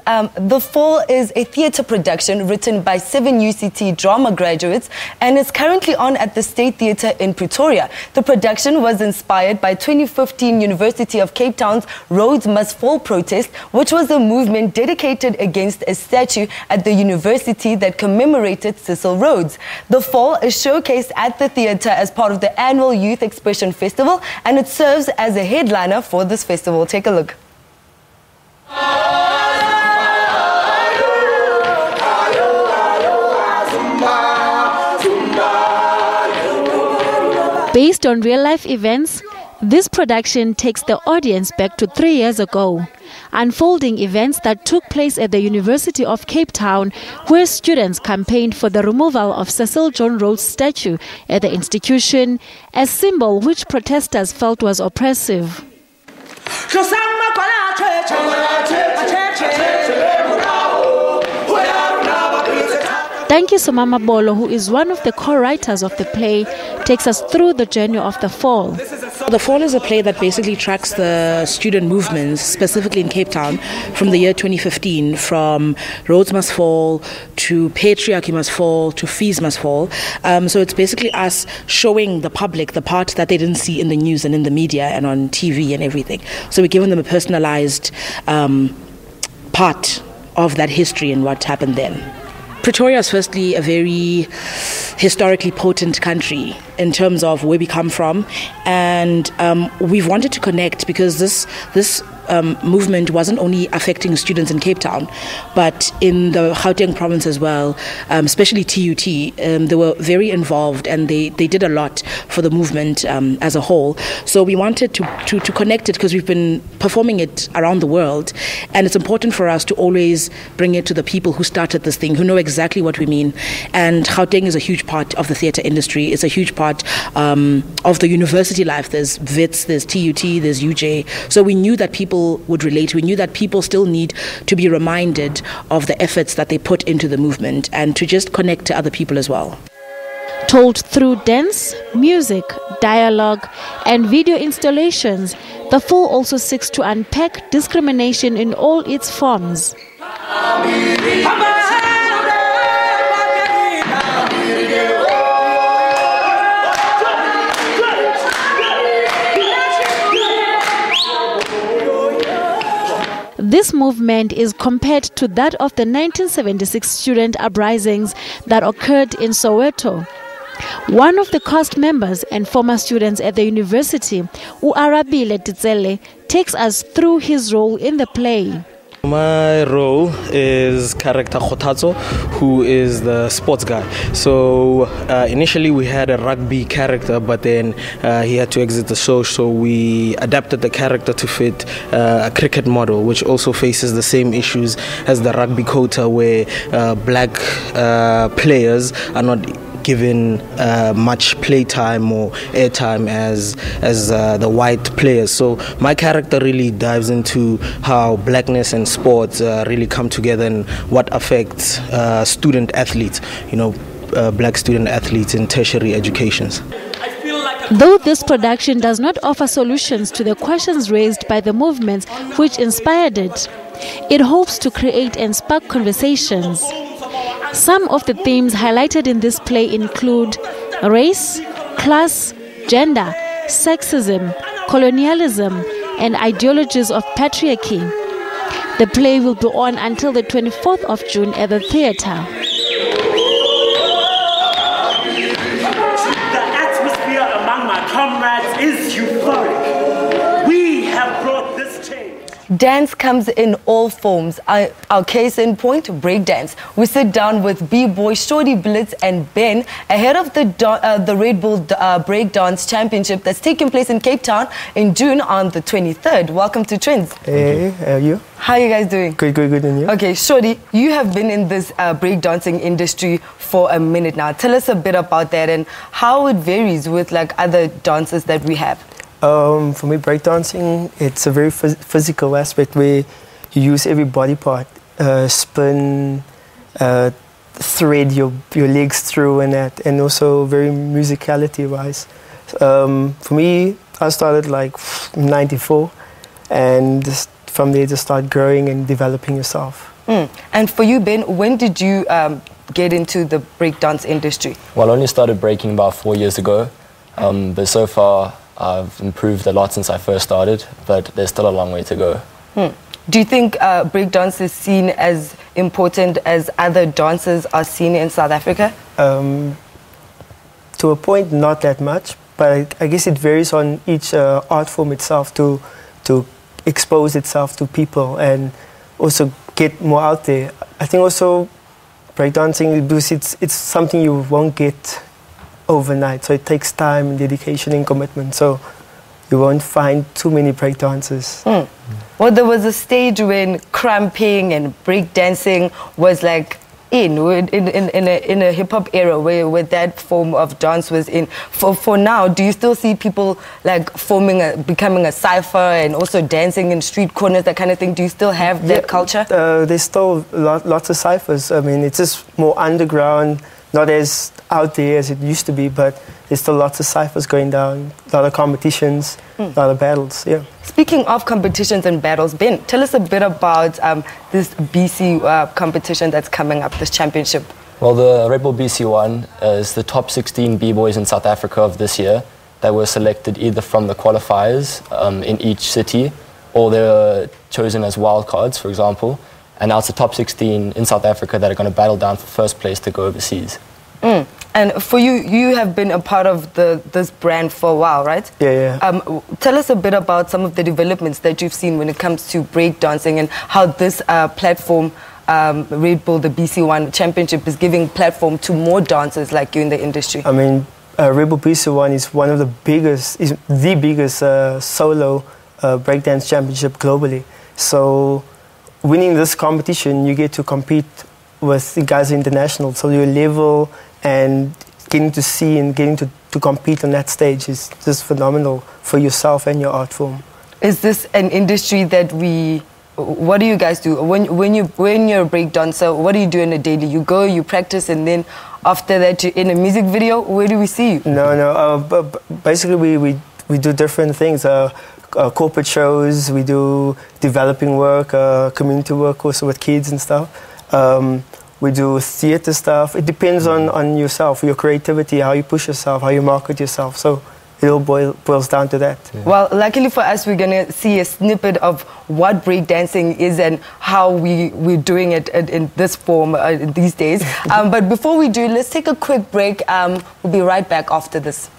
The Fall is a theatre production written by 7 UCT drama graduates and is currently on at the State Theatre in Pretoria. The production was inspired by 2015 University of Cape Town's Rhodes Must Fall protest, which was a movement dedicated against a statue at the university that commemorated Cecil Rhodes. The Fall is showcased at the theatre as part of the annual Youth Expression Festival, and it serves as a headliner for this festival. Take a look. Based on real-life events, this production takes the audience back to 3 years ago, unfolding events that took place at the University of Cape Town, where students campaigned for the removal of Cecil John Rhodes' statue at the institution, a symbol which protesters felt was oppressive. Thank you, Somama Bolo, who is one of the co-writers of the play, takes us through the journey of The Fall. The Fall is a play that basically tracks the student movements, specifically in Cape Town, from the year 2015, from Rhodes Must Fall to Patriarchy Must Fall to Fees Must Fall. So it's basically us showing the public the part that they didn't see in the news and in the media and on TV and everything. So we're giving them a personalized part of that history and what happened then. Pretoria is firstly a very historically potent country in terms of where we come from, and we've wanted to connect because this movement wasn't only affecting students in Cape Town, but in the Gauteng province as well, especially TUT. They were very involved and they did a lot for the movement as a whole. So we wanted to connect it because we've been performing it around the world, and it's important for us to always bring it to the people who started this thing, who know exactly what we mean. And Gauteng is a huge part of the theatre industry. It's a huge part of the university life. There's WITS, there's TUT, there's UJ. So we knew that people would relate. We knew that people still need to be reminded of the efforts that they put into the movement and to just connect to other people as well. Told through dance, music, dialogue, and video installations, The Fall also seeks to unpack discrimination in all its forms. This movement is compared to that of the 1976 student uprisings that occurred in Soweto. One of the cast members and former students at the university, Uarabile Titsele, takes us through his role in the play. My role is character Khotatso, who is the sports guy. So initially we had a rugby character, but then he had to exit the show, so we adapted the character to fit a cricket model, which also faces the same issues as the rugby quota, where black players are not given much playtime or airtime as the white players. So my character really dives into how blackness and sports really come together and what affects student athletes, black student athletes in tertiary educations. Though this production does not offer solutions to the questions raised by the movements which inspired it, it hopes to create and spark conversations. Some of the themes highlighted in this play include race, class, gender, sexism, colonialism, and ideologies of patriarchy. The play will be on until the 24th of June at the theatre. comrades, is euphoric. We have brought this change. Dance comes in all forms. Our case in point, breakdance. We sit down with B-Boy, Shorty Blitz and Ben ahead of the Red Bull Breakdance Championship that's taking place in Cape Town in June on the 23rd. Welcome to Trendz. Hey, how are you? How are you guys doing? Good, and you? Okay, Shorty, you have been in this breakdancing industry for a minute now. Tell us a bit about that and how it varies with like other dances that we have. For me, breakdancing, it's a very physical aspect where you use every body part, spin, thread your legs through and that, and also very musicality-wise. For me, I started like 94, and from there just start growing and developing yourself. And for you, Ben, when did you get into the breakdance industry? Well, I only started breaking about 4 years ago, but so far, I've improved a lot since I first started, but there's still a long way to go. Do you think breakdance is seen as important as other dances are seen in South Africa? To a point, not that much, but I guess it varies on each art form itself to expose itself to people and also get more out there. I think also breakdancing, because it's something you won't get overnight, so it takes time and dedication and commitment, so you won't find too many breakdancers. Well, there was a stage when cramping and breakdancing was like in a hip-hop era where that form of dance was in. For now, do you still see people like becoming a cypher and also dancing in street corners, that kind of thing? Do you still have that culture? There's still lots of cyphers. I mean, it's just more underground, not as out there as it used to be, but there's still lots of cyphers going down, a lot of competitions, a lot of battles, yeah. Speaking of competitions and battles, Ben, tell us a bit about this BC competition that's coming up, this championship. Well, the Red Bull BC1 is the top 16 B-boys in South Africa of this year that were selected either from the qualifiers in each city, or they were chosen as wildcards, for example. And now it's the top 16 in South Africa that are going to battle down for first place to go overseas. And for you, you have been a part of this brand for a while, right? Yeah. Tell us a bit about some of the developments that you've seen when it comes to breakdancing and how this platform, Red Bull, the BC1 Championship, is giving platform to more dancers like you in the industry. I mean, Red Bull BC1 is one of the biggest, solo breakdance championship globally. So winning this competition, you get to compete with the guys international. So your level and getting to see and getting to compete on that stage is just phenomenal for yourself and your art form. Is this an industry that what do you guys do? When you're a break dancer, what do you do on a daily? You go, you practice, and then after that you're in a music video? Where do we see you? No. Basically, we do different things. Corporate shows, we do developing work, community work also with kids and stuff. We do theater stuff. It depends on yourself, your creativity, how you push yourself, how you market yourself. So it all boils down to that. Yeah. Well, luckily for us, we're going to see a snippet of what breakdancing is and how we're doing it in this form these days. But before we do, let's take a quick break. We'll be right back after this.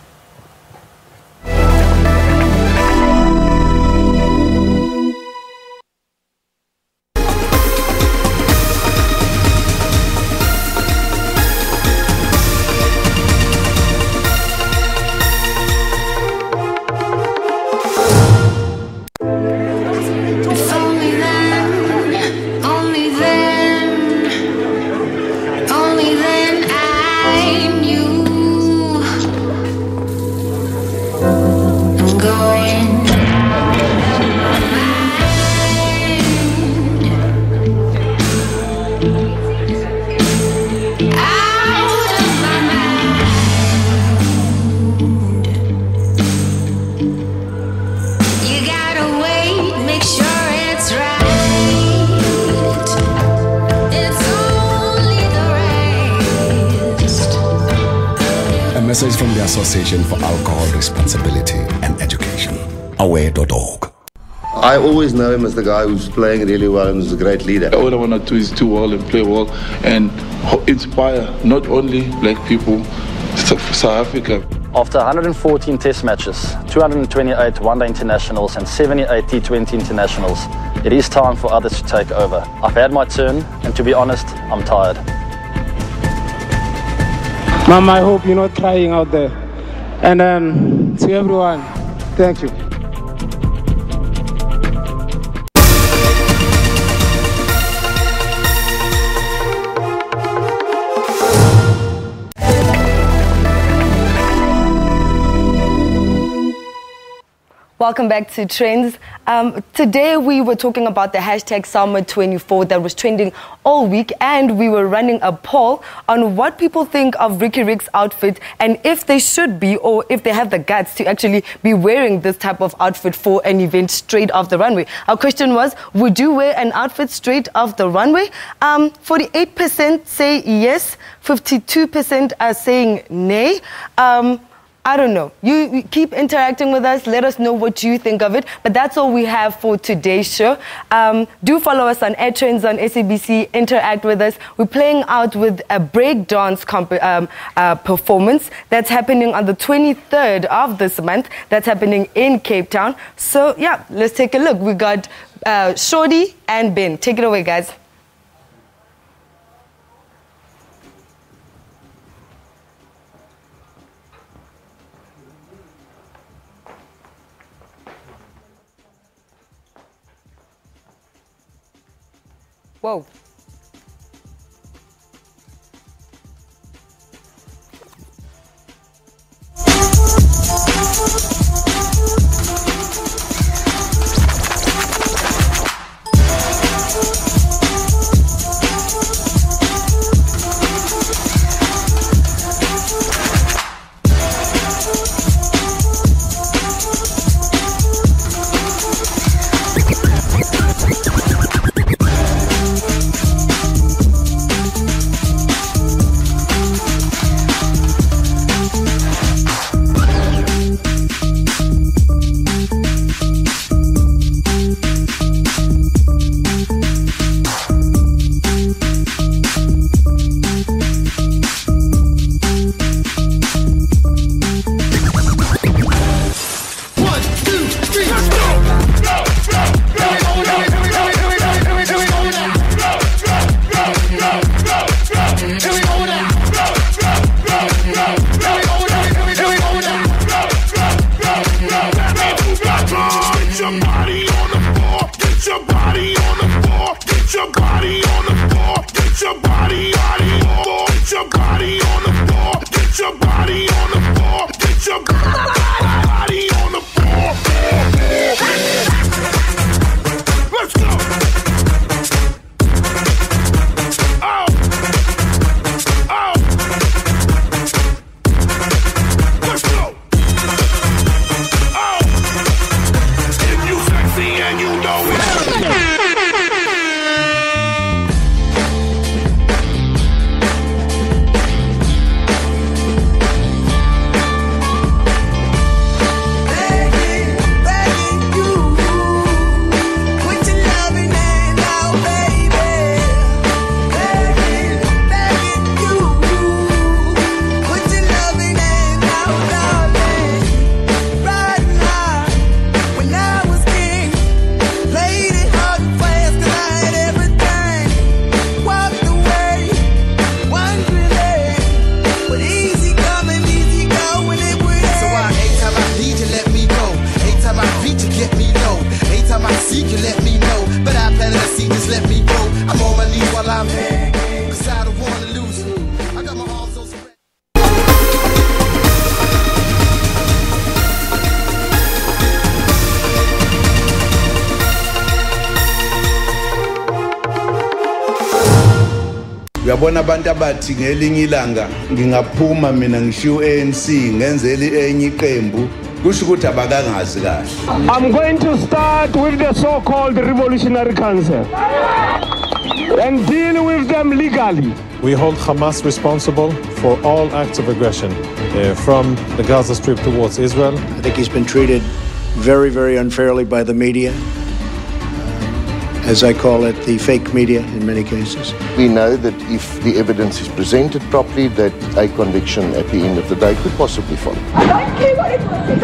Message from the Association for Alcohol Responsibility and Education, aware.org. I always know him as the guy who's playing really well and is a great leader. All I want to do is do well and play well and inspire not only black people, South Africa. After 114 test matches, 228 one-day internationals and 78 T20 internationals, it is time for others to take over. I've had my turn, and to be honest, I'm tired. Mom, I hope you're not crying out there. And to everyone, thank you. Welcome back to Trendz. Today we were talking about the hashtag Summer24 that was trending all week, and we were running a poll on what people think of Ricky Rick's outfit and if they should be, or if they have the guts to actually be wearing this type of outfit for an event straight off the runway. Our question was, would you wear an outfit straight off the runway? 48% say yes, 52% are saying nay. I don't know. You keep interacting with us. Let us know what you think of it. But that's all we have for today's show. Do follow us on Trendz on SABC. Interact with us. We're playing out with a breakdance performance that's happening on the 23rd of this month. That's happening in Cape Town. So, yeah, let's take a look. We got Shorty and Ben. Take it away, guys. Whoa. Uyabona abantu abathi ngelinye ilanga ngingaphuma mina ngishiya ANC ngenzeli enye iqembu kusho ukuthi abakangazi kahle. I'm going to start with the so-called Revolutionary Council and deal with them legally. We hold Hamas responsible for all acts of aggression from the Gaza Strip towards Israel. I think he's been treated very, very unfairly by the media. as I call it, the fake media in many cases. We know that if the evidence is presented properly, that a conviction at the end of the day could possibly follow. I don't care what anyone says.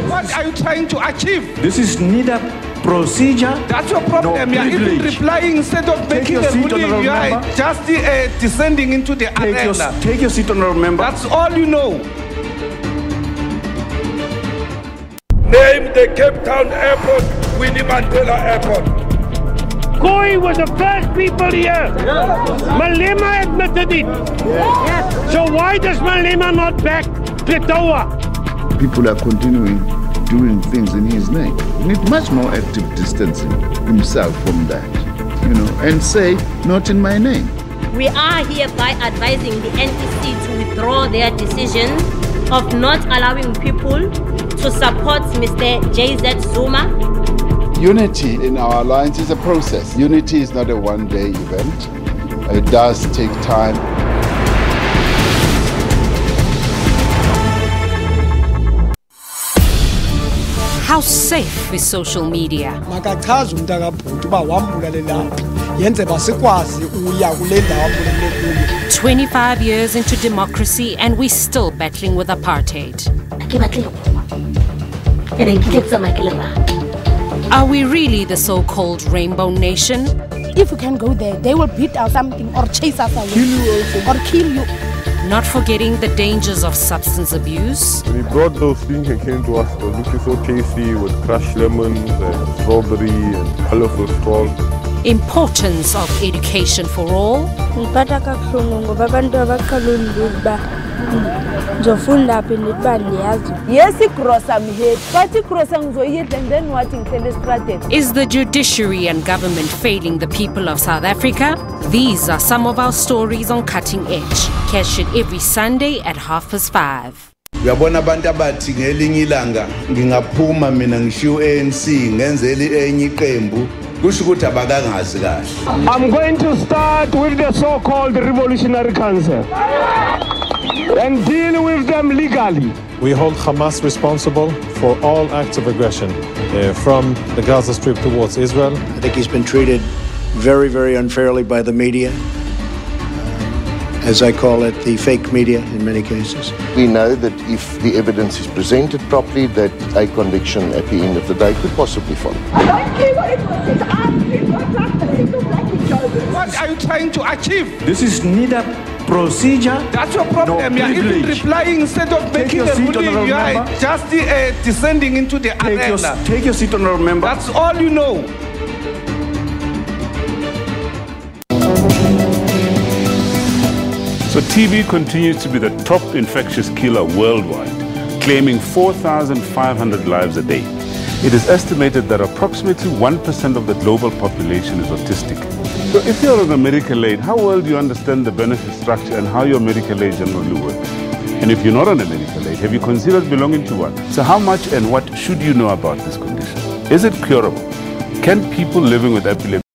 What are you trying to achieve? This is neither procedure. That's your problem. You are even replying instead of making a ruling. You are just descending into the arena. Take your seat, honorable member. That's all you know. Name the Cape Town Airport, Winnie Mandela Airport. Koi was the first people here. Malema admitted it. So why does Malema not back Pretoria? People are continuing doing things in his name. He needs much more active distancing himself from that, and say, not in my name. We are hereby advising the NEC to withdraw their decision of not allowing people to support Mr. JZ Zuma. Unity in our alliance is a process. Unity is not a one-day event. It does take time. How safe is social media? 25 years into democracy and we're still battling with apartheid. Are we really the so-called rainbow nation? If we can go there, they will beat us something or chase us away. Kill you also. Or kill you. Not forgetting the dangers of substance abuse. When he brought those things and came to us, it was looking so tasty with crushed lemons and strawberry and colorful straws. Importance of education for all. Is the judiciary and government failing the people of South Africa? These are some of our stories on Cutting Edge. Catch it every Sunday at 5:30. Uyabona abantu abathi ngelinye ilanga ngingaphuma mina ngishiyo ANC ngenzeli enye iqembu kusho ukuthi abakangazi kahle. I'm going to start with the so-called Revolutionary Council and deal with them legally. We hold Hamas responsible for all acts of aggression from the Gaza Strip towards Israel. I think he's been treated very, very unfairly by the media, as I call it, the fake media in many cases. We know that if the evidence is presented properly, that a conviction at the end of the day could possibly follow. I don't care what anyone says. What are you trying to achieve? This is neither procedure. That's your problem. You are even replying instead of making a ruling. You are just descending into the arena. Take your seat, honorable member. That's all you know. So TB continues to be the top infectious killer worldwide, claiming 4,500 lives a day. It is estimated that approximately 1% of the global population is autistic. So if you're on a medical aid, how well do you understand the benefit structure and how your medical aid generally works? And if you're not on a medical aid, have you considered belonging to one? So how much and what should you know about this condition? Is it curable? Can people living with epilepsy